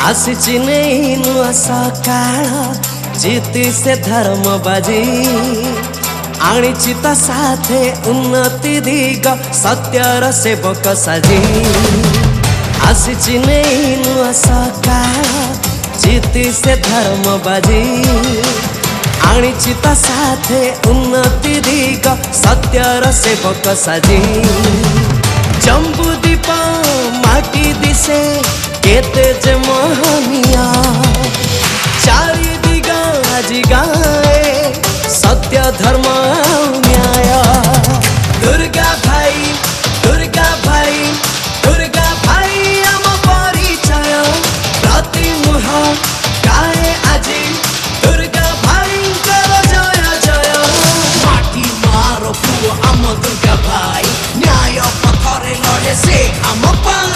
आसिची नहीं नुआ सकाळ जीती से धर्म बाजी आनीची ता साथे उन्नति दिग सत्यर सेवक साजी। आसिची नहीं नुआ सकाळ जीती से धर्म बाजी आनीची ता साथे उन्नति दिग सत्यर सेवक साजी। जम्बू दीप माटी दिसे केते जे मोहनिया चारि दिगा आज गाए सत्य धर्म न्याय। दुर्गा भाई दुर्गा भाई दुर्गा भाई आम परिचय प्रति मुह गाए आजी दुर्गा भाई जय जय। माटी मार पुओ आम दुर्गा भाई न्याय पथरे लड़े से आम पाई।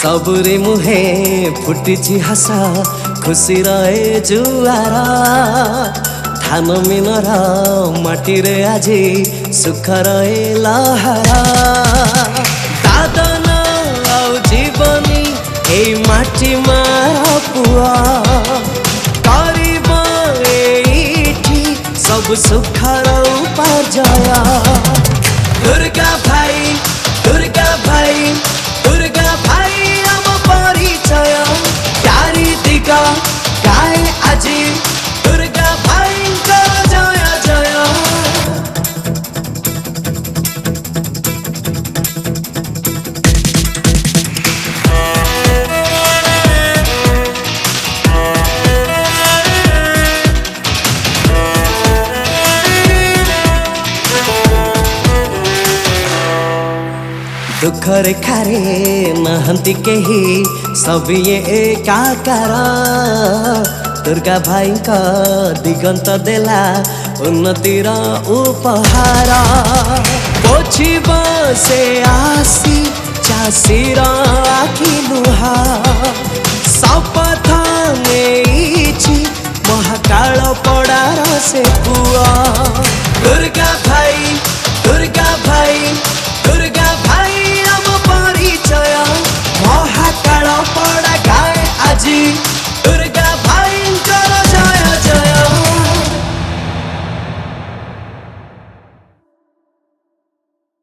सबरे मुहे फुटी हसा खुशी रहे जुआरा थान मिनरा माटी रे आजी सुख रहे लहरा। दादन आउ जीवनी ए माटी मारा पुआ करिबा एठी सब सुखर उपार्जय। दुर्गा भाई दुर्गा भाई दुर्गा भाई आम परिचय चारि दिगा गाए आजी दुर्गा भाई जय जय। दुख रेखारे नहंती केही सब ये एकाकार दुर्गा भाई का दिगंत देला उन्नतिर उपहार। पोछिब से आसी चाषीर आखि लुहा शपथ नेइछि महाकाल पड़ार से पुआ।